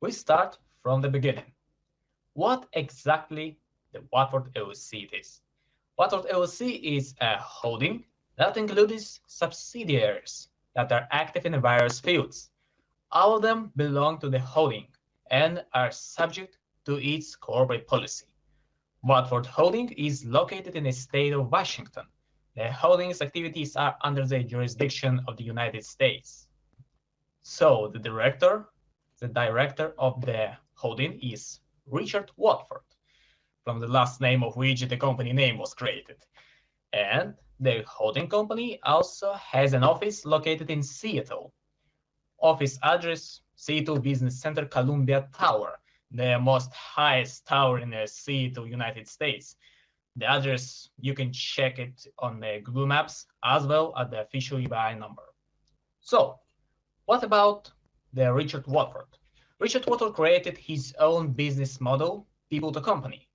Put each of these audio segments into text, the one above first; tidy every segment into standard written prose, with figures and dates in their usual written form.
we start from the beginning. What exactly the Watford LLC is? Watford LLC is a holding that includes subsidiaries that are active in various fields. All of them belong to the holding and are subject to its corporate policy. Watford Holding is located in the state of Washington. The holding's activities are under the jurisdiction of the United States. So the director of the holding is Richard Watford, from the last name of which the company name was created. And the holding company also has an office located in Seattle. Office address, Seattle Business Center, Columbia Taver, the most highest tower in the Seattle, United States. The address, you can check it on the Google Maps as well as the official EBI number. So, what about the Richard Watford? Richard Watford created his own business model, people to company.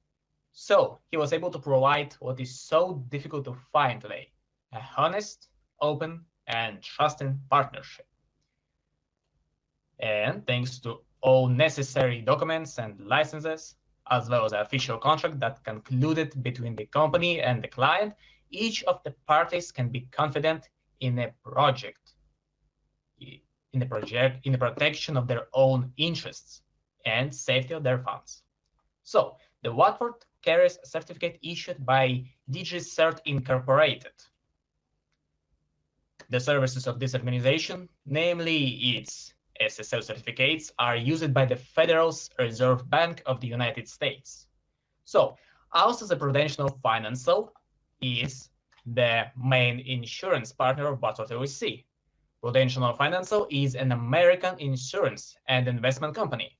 So he was able to provide what is so difficult to find today, a honest, open, and trusting partnership. And thanks to all necessary documents and licenses, as well as an official contract that concluded between the company and the client, each of the parties can be confident in the protection of their own interests and safety of their funds. So the Watford carries a certificate issued by DigiCert Incorporated. The services of this organization, namely its SSL certificates, are used by the Federal Reserve Bank of the United States. So also the Prudential Financial is the main insurance partner of Watford LLC. Prudential Financial is an American insurance and investment company.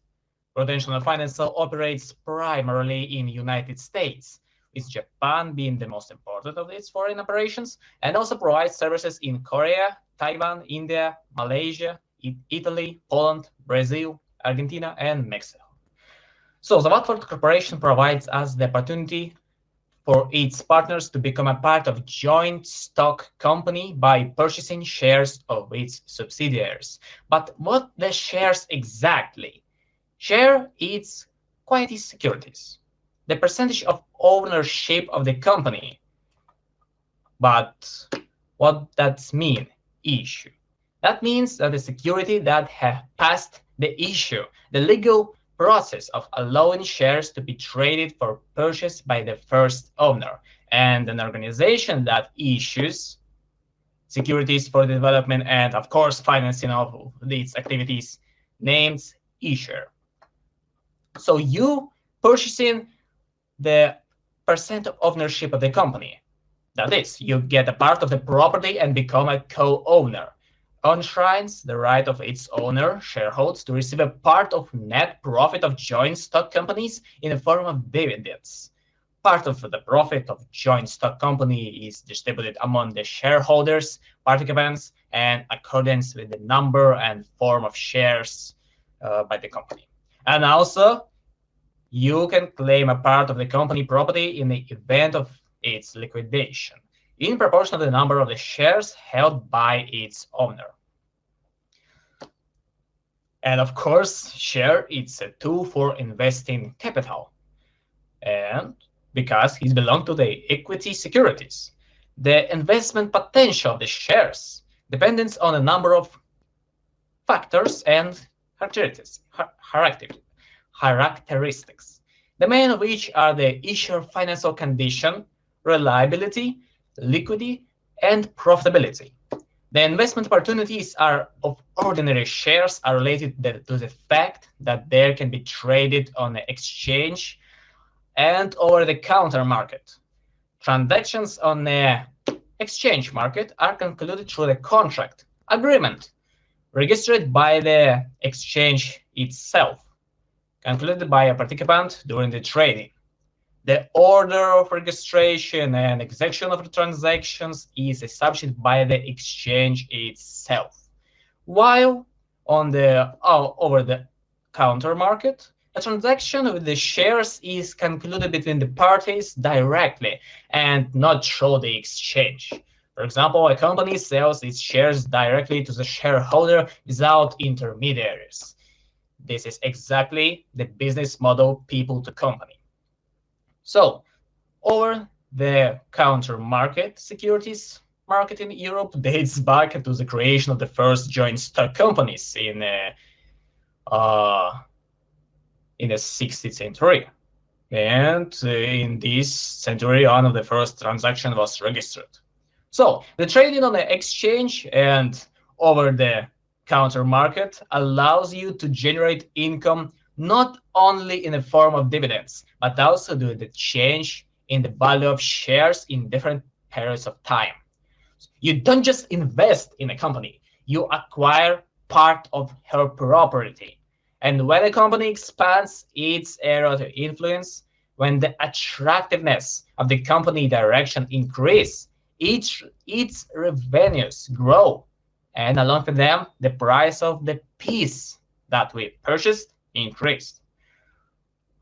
Prudential Financial operates primarily in the United States, with Japan being the most important of its foreign operations, and also provides services in Korea, Taiwan, India, Malaysia, Italy, Poland, Brazil, Argentina, and Mexico. So the Watford Corporation provides us the opportunity for its partners to become a part of joint stock company by purchasing shares of its subsidiaries. But what the shares exactly? Share its equity securities, the percentage of ownership of the company. But what does mean, issue? That means that the security that have passed the issue, the legal process of allowing shares to be traded for purchase by the first owner, and an organization that issues securities for the development and, of course, financing of these activities, named issuer. So you purchasing the percent of ownership of the company. That is, you get a part of the property and become a co-owner. Enshrines the right of its owner, shareholders, to receive a part of net profit of joint stock companies in the form of dividends. Part of the profit of joint stock company is distributed among the shareholders, participants, and accordance with the number and form of shares by the company. And also, you can claim a part of the company property in the event of its liquidation, in proportion to the number of the shares held by its owner. And of course, share it's a tool for investing capital. And because it belongs to the equity securities, the investment potential of the shares depends on a number of factors and characteristics, the main of which are the issuer financial condition, reliability, liquidity, and profitability. The investment opportunities of ordinary shares are related to the fact that they can be traded on the exchange and over-the-counter market. Transactions on the exchange market are concluded through the contract agreement registered by the exchange itself, concluded by a participant during the trading. The order of registration and execution of the transactions is established by the exchange itself, while on the over-the-counter market, a transaction with the shares is concluded between the parties directly and not through the exchange. For example, a company sells its shares directly to the shareholder without intermediaries. This is exactly the business model people to company. So, over-the-counter market securities market in Europe dates back to the creation of the first joint stock companies in the 16th century. And in this century, one of the first transactions was registered. So the trading on the exchange and over-the-counter market allows you to generate income not only in the form of dividends, but also due to the change in the value of shares in different periods of time. You don't just invest in a company, you acquire part of her property. And when a company expands its area of influence, when the attractiveness of the company direction increase, its revenues grow, and along with them, the price of the piece that we purchased increased.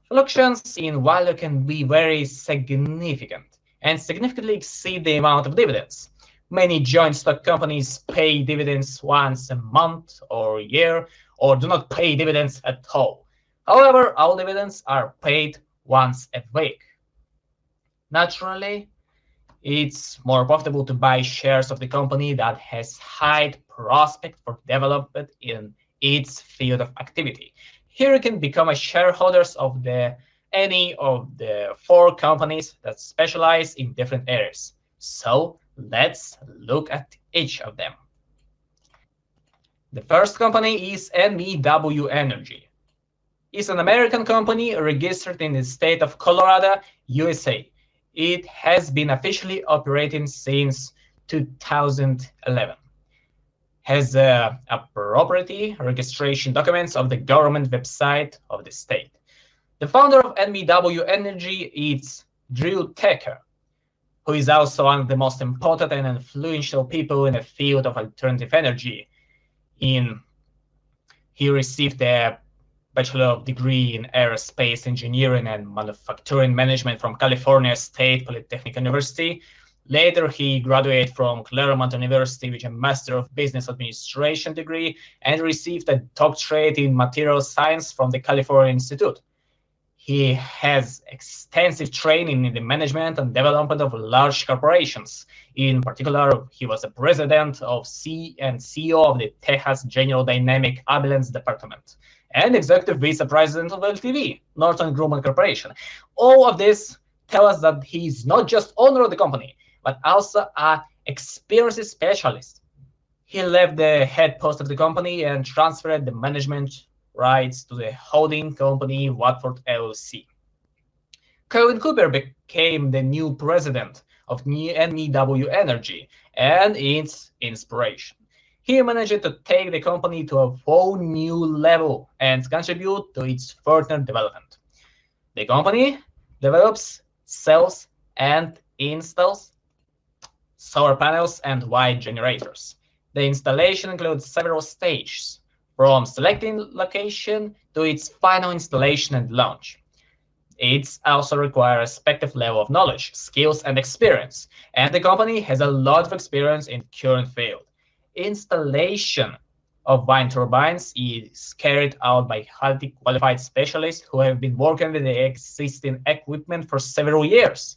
Fluctuations in value can be very significant and significantly exceed the amount of dividends. Many joint stock companies pay dividends once a month or a year, or do not pay dividends at all. However, all dividends are paid once a week. Naturally, it's more profitable to buy shares of the company that has high prospect for development in its field of activity. Here you can become a shareholders of any of the 4 companies that specialize in different areas. So let's look at each of them. The first company is NEW Energy. It's an American company registered in the state of Colorado, USA. It has been officially operating since 2011. Has property registration documents of the government website of the state. The founder of NEW Energy is Drew Tecker, who is also one of the most important and influential people in the field of alternative energy. He received a bachelor degree in aerospace engineering and manufacturing management from California State Polytechnic University. Later, he graduated from Claremont University with a Master of Business Administration degree and received a doctorate in materials science from the California Institute. He has extensive training in the management and development of large corporations. In particular, he was a president and CEO of the Texas General Dynamic Ambulance Department and executive vice president of LTV, Northrop Grumman Corporation. All of this tell us that he's not just owner of the company, but also an experienced specialist. He left the head post of the company and transferred the management rights to the holding company Watford LLC. Kevin Cooper became the new president of NEW Energy and its inspiration. He managed to take the company to a whole new level and contribute to its further development. The company develops, sells, and installs solar panels and wind generators. The installation includes several stages, from selecting location to its final installation and launch. It also requires a respective level of knowledge, skills, and experience, and the company has a lot of experience in current field. Installation of wind turbines is carried out by highly qualified specialists who have been working with the existing equipment for several years.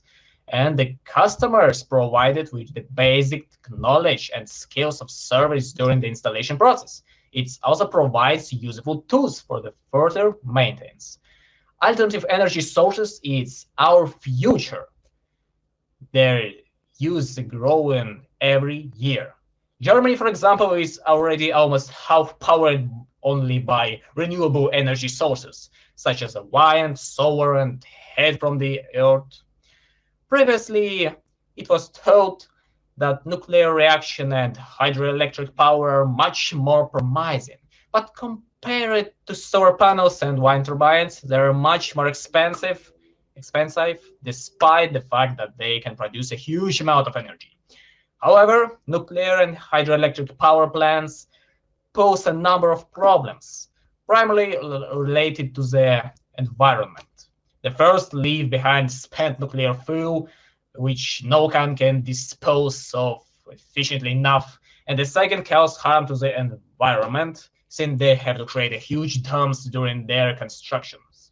And the customers provided with the basic knowledge and skills of service during the installation process. It also provides useful tools for the further maintenance. Alternative energy sources is our future. Their use is growing every year. Germany, for example, is already almost half powered only by renewable energy sources, such as wind, solar, and heat from the earth. Previously, it was thought that nuclear reaction and hydroelectric power are much more promising, but compared to solar panels and wind turbines, they are much more expensive, despite the fact that they can produce a huge amount of energy. However, nuclear and hydroelectric power plants pose a number of problems, primarily related to the environment. The first leave behind spent nuclear fuel, which no one can dispose of efficiently enough, and the second cause harm to the environment, since they have to create a huge dams during their constructions.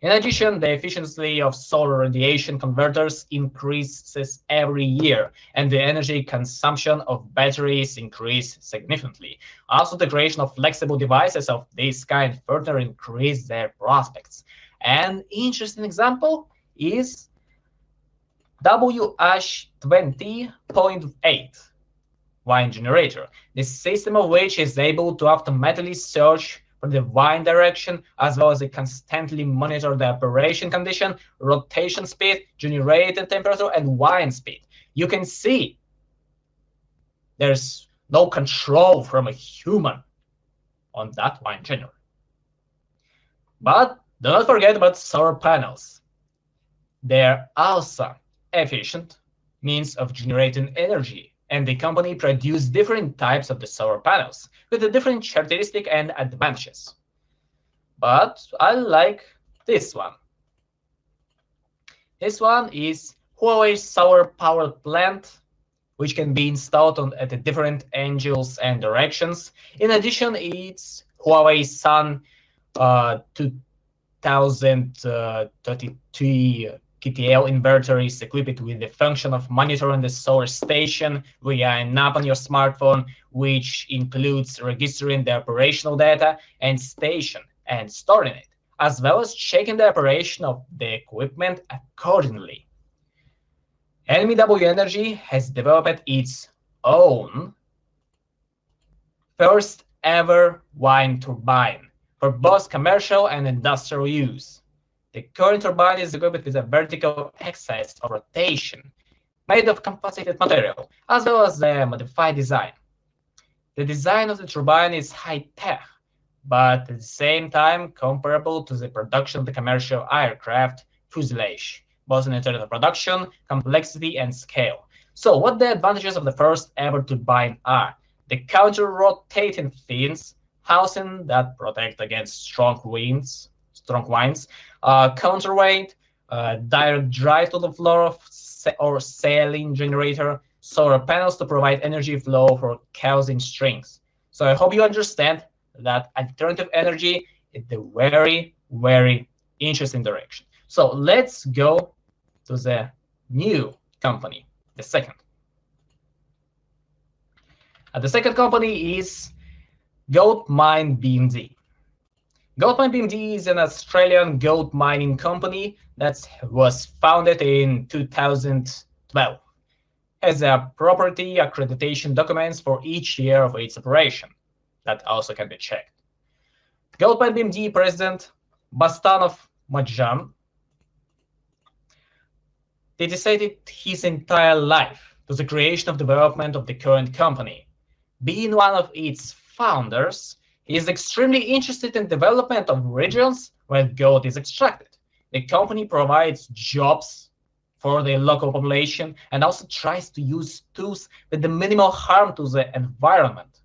In addition, the efficiency of solar radiation converters increases every year, and the energy consumption of batteries increases significantly. Also, the creation of flexible devices of this kind further increase their prospects. An interesting example is WH20.8 wine generator, the system of which is able to automatically search for the wine direction, as well as constantly monitor the operation condition, rotation speed, generated temperature, and wine speed. You can see there's no control from a human on that wine generator. But do not forget about solar panels. They're also efficient means of generating energy, and the company produces different types of the solar panels with a different characteristic and advantages. But I like this one. This one is Huawei solar power plant, which can be installed at the different angles and directions. In addition, it's Huawei Sun 2033 KTL inverter is equipped with the function of monitoring the solar station via an app on your smartphone, which includes registering the operational data and station and storing it, as well as checking the operation of the equipment accordingly. LMW Energy has developed its own first ever wind turbine for both commercial and industrial use. The current turbine is equipped with a vertical axis of rotation made of composited material, as well as a modified design. The design of the turbine is high-tech, but at the same time comparable to the production of the commercial aircraft fuselage, both in terms of production, complexity, and scale. So what the advantages of the first ever turbine are? The counter-rotating fins, housing that protect against strong winds, counterweight, direct drive to the floor or sailing generator, solar panels to provide energy flow for causing strings. So I hope you understand that alternative energy is the very, very interesting direction. So let's go to the new company, the second. The second company is Goldmine BMD. Goldmine BMD is an Australian gold mining company that was founded in 2012. Has a property accreditation documents for each year of its operation. That also can be checked. Goldmine BMD President Bastanov Majam dedicated his entire life to the creation of development of the current company. Being one of its founders, he is extremely interested in development of regions where gold is extracted. The company provides jobs for the local population and also tries to use tools with the minimal harm to the environment.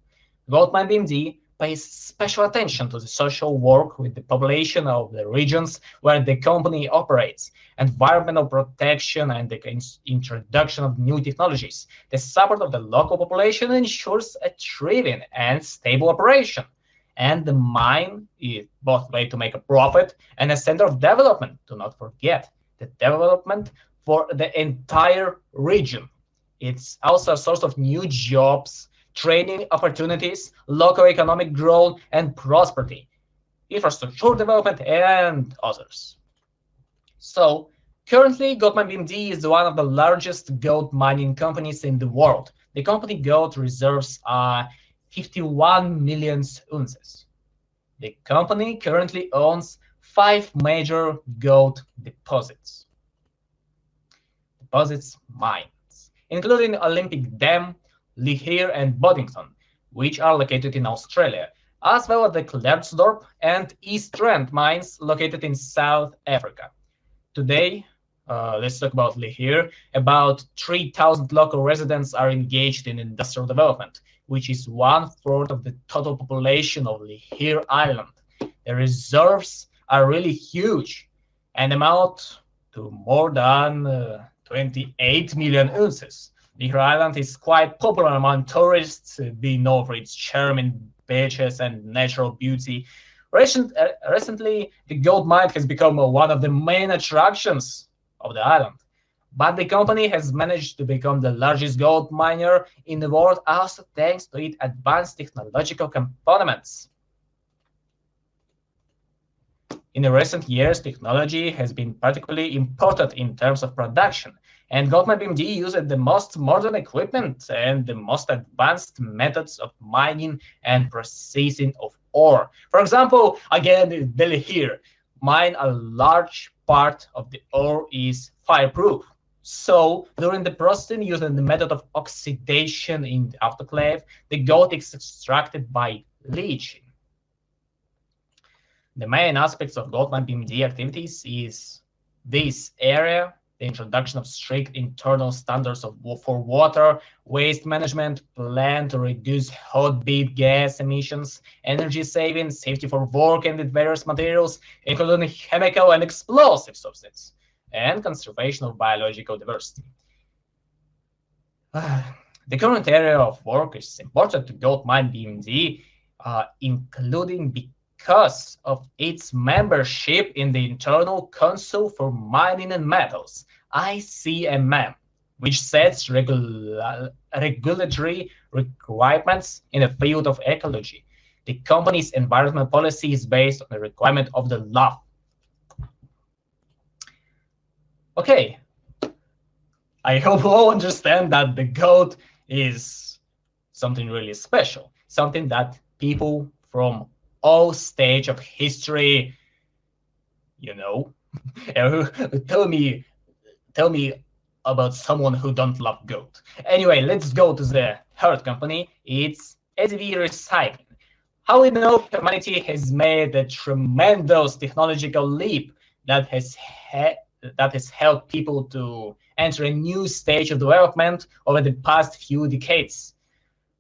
Goldmine BMD pays special attention to the social work with the population of the regions where the company operates, environmental protection, and the introduction of new technologies. The support of the local population ensures a thriving and stable operation. And the mine is both a way to make a profit and a center of development. Do not forget the development for the entire region. It's also a source of new jobs, training opportunities, local economic growth and prosperity, infrastructure development, and others. So currently, Goldmine BMD is one of the largest gold mining companies in the world. The company gold reserves are 51 million ounces. The company currently owns 5 major gold deposits mines, including Olympic Dam, Lihir, and Boddington, which are located in Australia, as well as the Klerksdorp and East Rand mines located in South Africa. Today, let's talk about Lihir. About 3,000 local residents are engaged in industrial development, which is 1/4 of the total population of Lihir Island. The reserves are really huge and amount to more than 28 million ounces. Lihir Island is quite popular among tourists, being known for its charming beaches and natural beauty. Recently, the gold mine has become one of the main attractions of the island. But the company has managed to become the largest gold miner in the world, also thanks to its advanced technological components. In the recent years, technology has been particularly important in terms of production, and Goldman BMD uses the most modern equipment and the most advanced methods of mining and processing of ore. For example, again, Delhi here, mine a large part of the ore is fireproof. So during the processing using the method of oxidation in the autoclave, the gold is extracted by leaching. The main aspects of Goldman BMD activities is this area, the introduction of strict internal standards for water, waste management, plan to reduce hot bed gas emissions, energy saving, safety for work and with various materials, including chemical and explosive substances, and conservation of biological diversity. The current area of work is important to Goldman BMD, including because of its membership in the Internal Council for Mining and Metals, ICMM, which sets regulatory requirements in the field of ecology. The company's environmental policy is based on the requirement of the law. Okay, I hope you all understand that the goat is something really special, something that people from all stage of history, tell me about someone who don't love goat. Anyway, let's go to the third company. It's EDV Recycling. How we know humanity has made a tremendous technological leap that has helped people to enter a new stage of development over the past few decades.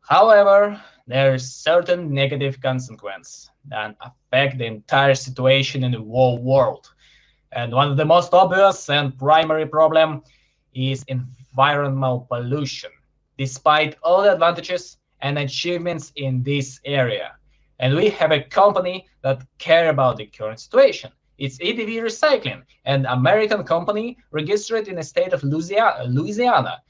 However, there is certain negative consequences that affect the entire situation in the whole world. And one of the most obvious and primary problem is environmental pollution, despite all the advantages and achievements in this area. And we have a company that cares about the current situation. It's EDV Recycling, an American company registered in the state of Louisiana,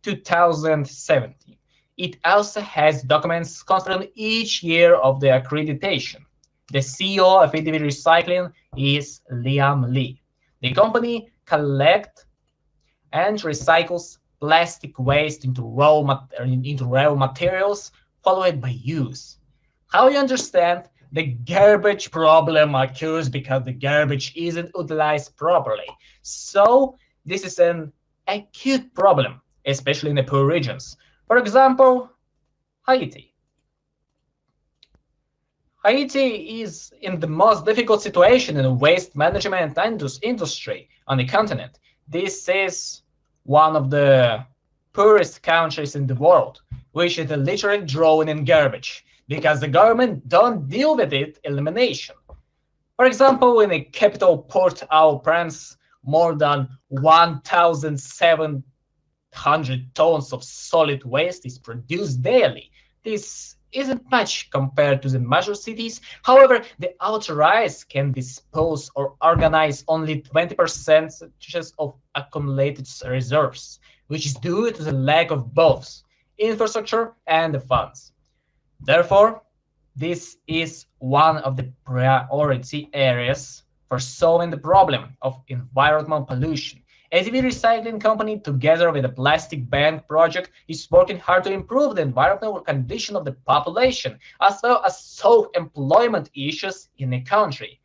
2017. It also has documents concerning each year of the accreditation. The CEO of EDV Recycling is Liam Lee. The company collects and recycles plastic waste into raw materials, followed by use. How you understand? The garbage problem occurs because the garbage isn't utilized properly. So this is an acute problem, especially in the poor regions. For example, Haiti. Haiti is in the most difficult situation in the waste management industry on the continent. This is one of the poorest countries in the world, which is literally drowning in garbage because the government don't deal with its elimination. For example, in the capital Port-au-Prince, more than 1,700 tons of solid waste is produced daily. This isn't much compared to the major cities. However, the authorized can dispose or organize only 20% of accumulated reserves, which is due to the lack of both infrastructure and the funds. Therefore, this is one of the priority areas for solving the problem of environmental pollution. EDV Recycling Company, together with the Plastic Bank Project, is working hard to improve the environmental condition of the population, as well as solve employment issues in the country.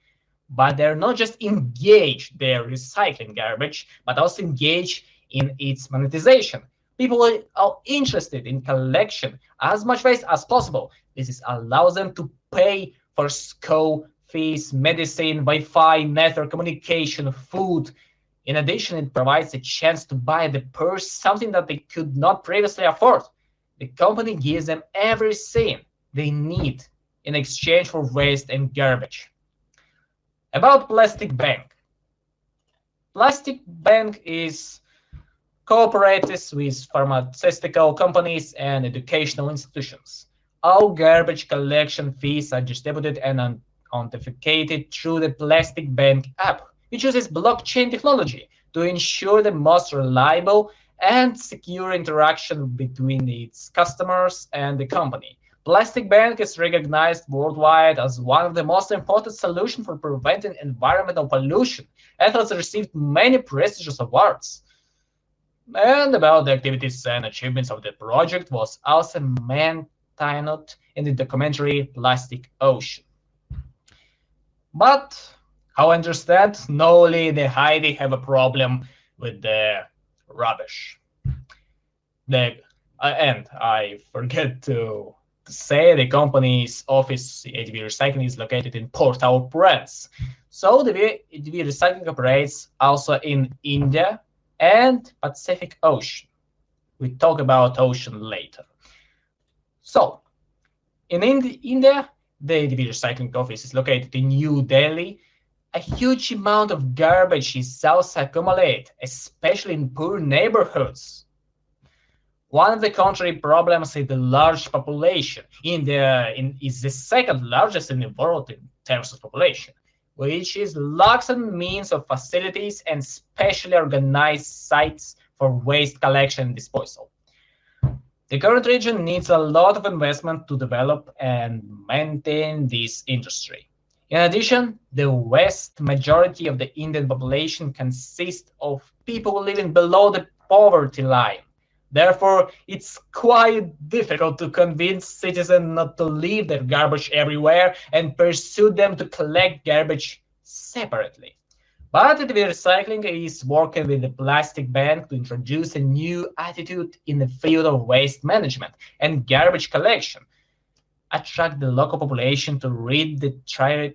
But they're not just engaged in recycling garbage, but also engaged in its monetization. People are interested in collection as much waste as possible. This allows them to pay for school fees, medicine, Wi-Fi, network communication, food. In addition, it provides a chance to buy the purse, something that they could not previously afford. The company gives them everything they need in exchange for waste and garbage. About Plastic Bank. Plastic Bank is cooperates with pharmaceutical companies and educational institutions. All garbage collection fees are distributed and authenticated through the Plastic Bank app, which uses blockchain technology to ensure the most reliable and secure interaction between its customers and the company. Plastic Bank is recognized worldwide as one of the most important solutions for preventing environmental pollution and has received many prestigious awards. And about the activities and achievements of the project was also maintained in the documentary Plastic Ocean. But how I understand, not only the Heidi have a problem with the rubbish. And I forget to say the company's office, EDV Recycling, is located in Port-au-Prince. So the EDV Recycling operates also in India and Pacific Ocean. We talk about ocean later. So in India, the EDV Recycling office is located in New Delhi. A huge amount of garbage is also accumulated, especially in poor neighborhoods. One of the country problems is the large population. India is the second largest in the world in terms of population, which is lacks in means of facilities and specially organized sites for waste collection and disposal. The current region needs a lot of investment to develop and maintain this industry. In addition, the vast majority of the Indian population consists of people living below the poverty line. Therefore, it's quite difficult to convince citizens not to leave their garbage everywhere and pursue them to collect garbage separately. But the recycling is working with the Plastic Bank to introduce a new attitude in the field of waste management and garbage collection, attract the local population to rid the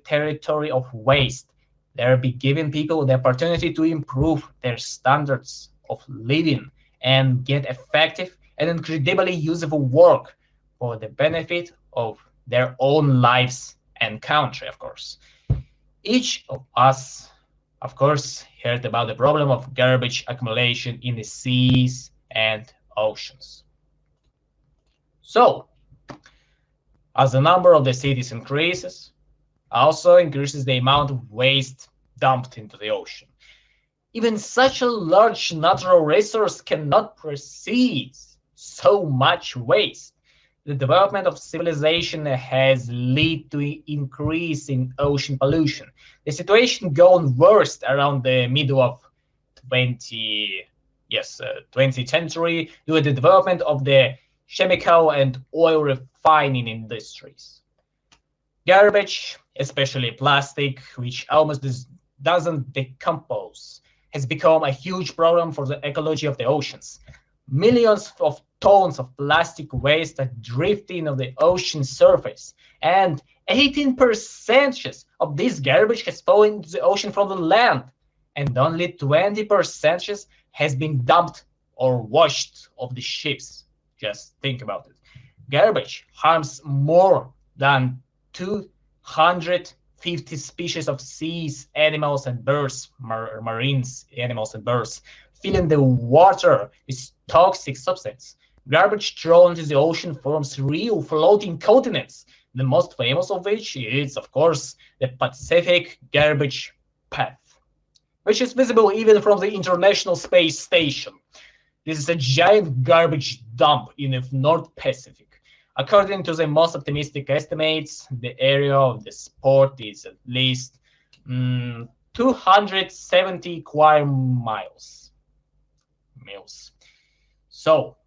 territory of waste, thereby giving people the opportunity to improve their standards of living and get effective and incredibly useful work for the benefit of their own lives and country, of course. Each of us, of course, heard about the problem of garbage accumulation in the seas and oceans. So, as the number of the cities increases, also increases the amount of waste dumped into the ocean. Even such a large natural resource cannot proceed so much waste. The development of civilization has led to increase in ocean pollution. The situation got worse around the middle of 20th century due to the development of the chemical and oil refining industries. Garbage, especially plastic, which almost doesn't decompose, has become a huge problem for the ecology of the oceans. Millions of tons of plastic waste are drifting on the ocean surface, and 18% of this garbage has fallen into the ocean from the land, and only 20% has been dumped or washed off the ships. Just think about it. Garbage harms more than 250 species of seas, animals, and birds, marines, animals, and birds, filling the water with toxic substance. Garbage thrown into the ocean forms real floating continents, the most famous of which is, of course, the Pacific Garbage Path, which is visible even from the International Space Station. This is a giant garbage dump in the North Pacific. According to the most optimistic estimates, the area of the sport is at least 270 square miles. So,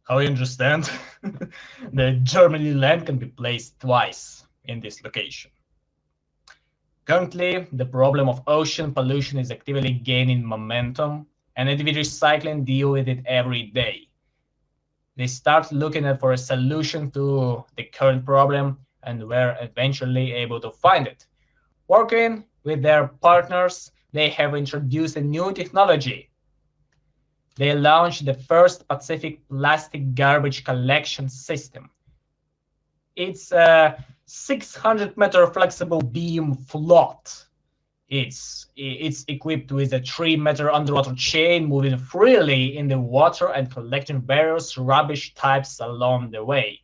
how you understand, the Germany land can be placed twice in this location. Currently, the problem of ocean pollution is actively gaining momentum, and EDV Recycling deal with it every day. They start looking for a solution to the current problem and were eventually able to find it. Working with their partners, they have introduced a new technology. They launched the first Pacific plastic garbage collection system. It's a 600-meter flexible beam float It's equipped with a 3-meter underwater chain moving freely in the water and collecting various rubbish types along the way,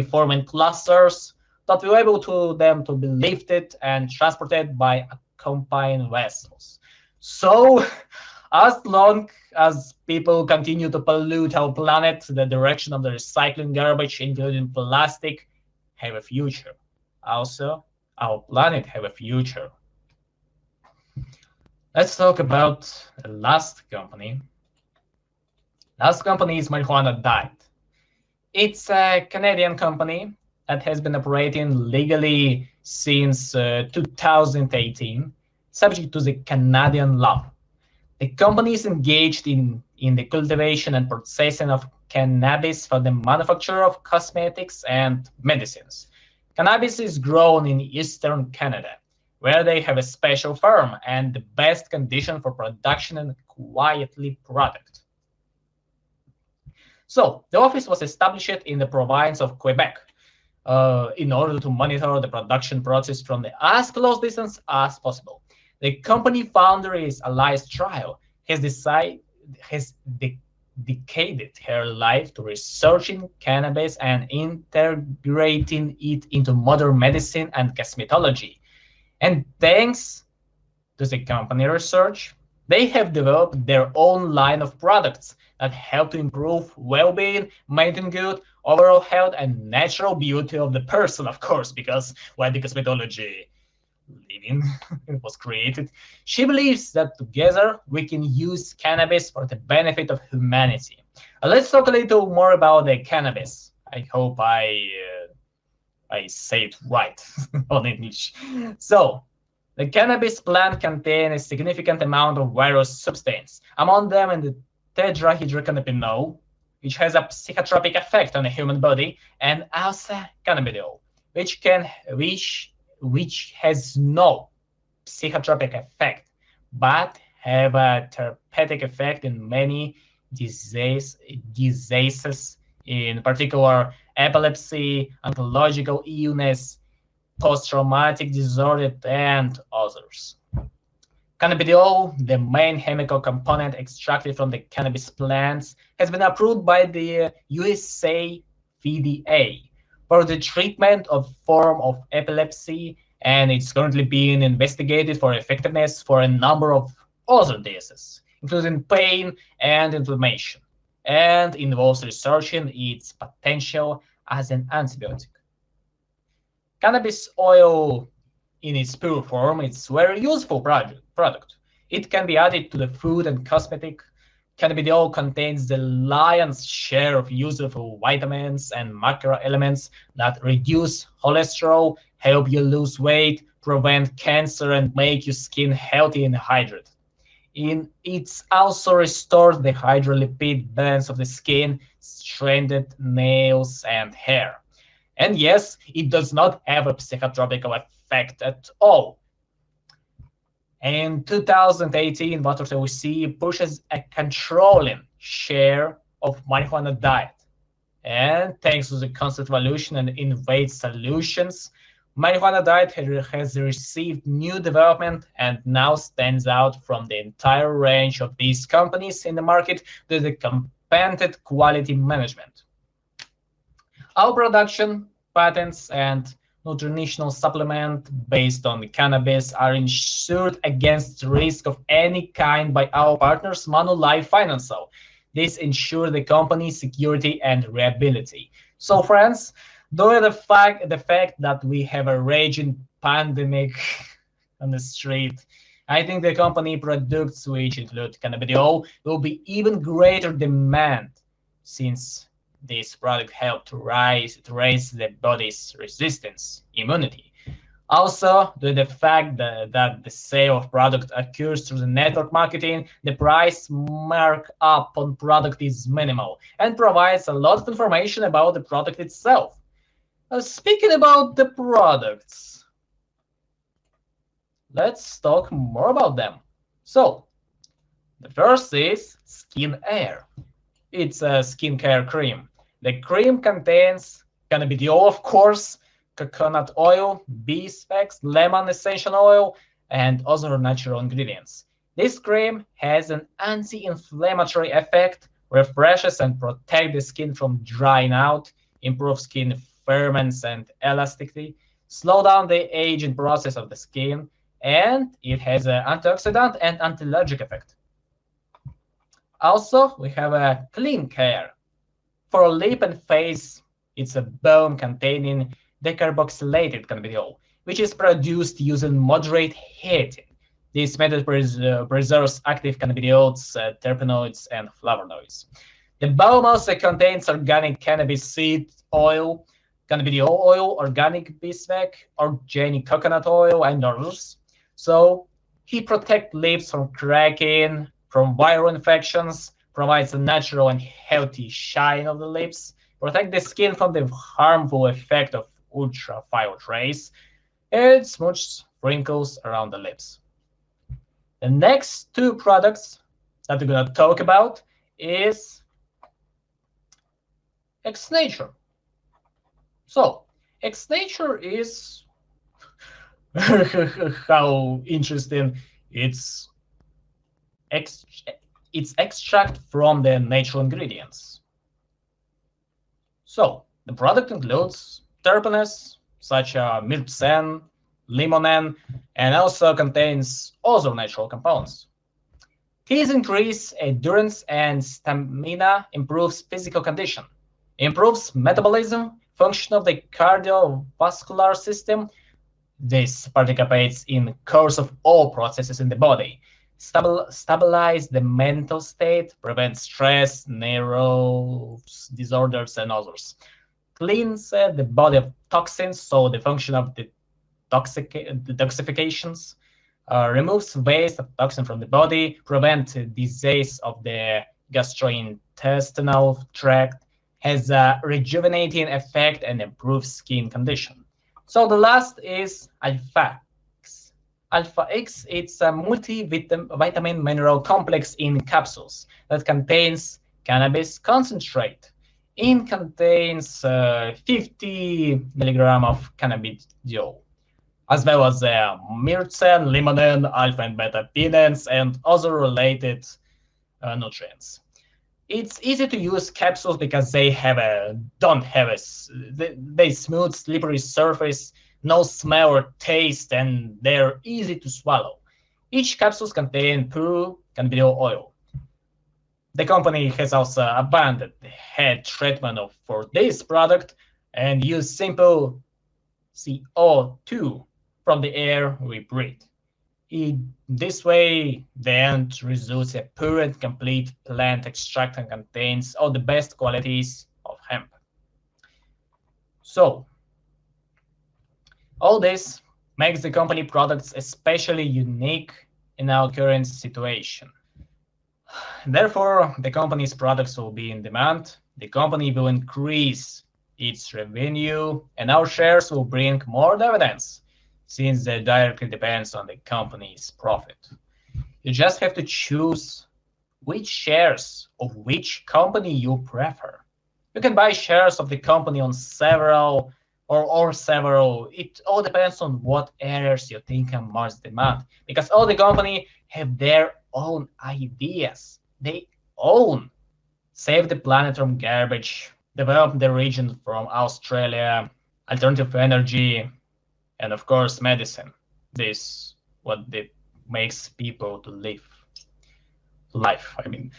forming clusters that will enable them to be lifted and transported by accompanying vessels. So, as long as people continue to pollute our planet, the direction of the recycling garbage, including plastic, have a future. Also, our planet have a future. Let's talk about the last company. Last company is Marijuana Diet. It's a Canadian company that has been operating legally since 2018, subject to the Canadian law. The company is engaged in the cultivation and processing of cannabis for the manufacture of cosmetics and medicines. Cannabis is grown in eastern Canada, where they have a special farm and the best condition for production and quietly product. So the office was established in the province of Quebec in order to monitor the production process from the as close distance as possible. The company founder is Elias Trial has dedicated her life to researching cannabis and integrating it into modern medicine and cosmetology. And thanks to the company research, they have developed their own line of products that help to improve well-being, maintain good overall health, and natural beauty of the person, of course, because when the cosmetology living was created, she believes that together we can use cannabis for the benefit of humanity. Let's talk a little more about the cannabis. I hope I say it right on English. So, the cannabis plant contains a significant amount of various substances, among them in the tetrahydrocannabinol, which has a psychotropic effect on the human body, and also cannabidiol, which has no psychotropic effect, but have a therapeutic effect in many diseases, in particular epilepsy, oncological illness, post-traumatic disorder, and others. Cannabidiol, the main chemical component extracted from the cannabis plants, has been approved by the USA FDA for the treatment of form of epilepsy, and it's currently being investigated for effectiveness for a number of other diseases, including pain and inflammation, and involves researching its potential as an antibiotic. Cannabis oil in its pure form is a very useful product. It can be added to the food and cosmetic. Cannabidiol contains the lion's share of useful vitamins and macro elements that reduce cholesterol, help you lose weight, prevent cancer, and make your skin healthy and hydrated. It also restores the hydrolipid balance of the skin, strengthened nails, and hair. And yes, it does not have a psychotropical effect at all. In 2018, Watford LLC pushes a controlling share of marijuana diet. And thanks to the constant evolution and innovative solutions, marijuana diet has received new development and now stands out from the entire range of these companies in the market to the competent quality management. Our production, patents, and nutritional supplement based on cannabis are insured against risk of any kind by our partners, Manulife Financial. This ensures the company's security and reliability. So, friends, due to the fact that we have a raging pandemic on the street, I think the company products, which include cannabidiol, will be even greater demand since this product helped to raise the body's resistance, immunity. Also, due to the fact that the sale of product occurs through the network marketing, the price markup on product is minimal and provides a lot of information about the product itself. Speaking about the products, let's talk more about them. So, the first is Skin Air. It's a skincare cream. The cream contains cannabidiol, of course, coconut oil, beeswax, lemon essential oil, and other natural ingredients. This cream has an anti-inflammatory effect, refreshes and protects the skin from drying out, improves skin firmness and elasticity, slow down the aging process of the skin, and it has an antioxidant and anti-allergic effect. Also, we have a clean care. For lip and face, it's a balm containing decarboxylated cannabidiol, which is produced using moderate heating. This method preserves active cannabidiols, terpenoids, and flavonoids. The balm also contains organic cannabis seed oil, cannabidiol oil, organic beeswax, organic coconut oil, and others. So he protects lips from cracking, from viral infections, provides a natural and healthy shine of the lips, protect the skin from the harmful effect of ultraviolet rays, and smooths wrinkles around the lips. The next two products that we're going to talk about is X Nature. So, X Nature is how interesting it's extract from the natural ingredients. So the product includes terpenes such as myrcene, limonene, and also contains other natural compounds. These increase endurance and stamina, improves physical condition, improves metabolism, function of the cardiovascular system. This participates in the course of all processes in the body, stabilize the mental state, prevent stress, nerves disorders, and others. Cleans the body of toxins, so the function of the detoxifications, removes waste of toxin from the body, prevent disease of the gastrointestinal tract, has a rejuvenating effect, and improves skin condition. So the last is Alpha X. Alpha X, it's a multivitamin mineral complex in capsules that contains cannabis concentrate. It contains 50 milligram of cannabidiol, as well as myrcene, limonene, alpha and beta pinanes, and other related nutrients. It's easy to use capsules because they don't have they smooth, slippery surface, no smell or taste, and they're easy to swallow. Each capsule contains pure cannabidiol oil. The company has also abandoned the head treatment for this product and use simple CO2 from the air we breathe. In this way, the end results a pure and complete plant extract and contains all the best qualities of hemp. So, all this makes the company products especially unique in our current situation. Therefore, the company's products will be in demand, the company will increase its revenue, and our shares will bring more dividends, since that directly depends on the company's profit. You just have to choose which shares of which company you prefer. You can buy shares of the company on several or several. It all depends on what areas you think are most demand, because all the company have their own ideas. They own save the planet from garbage, develop the region from Australia, alternative energy, and of course medicine. This what it makes people to live life. I mean,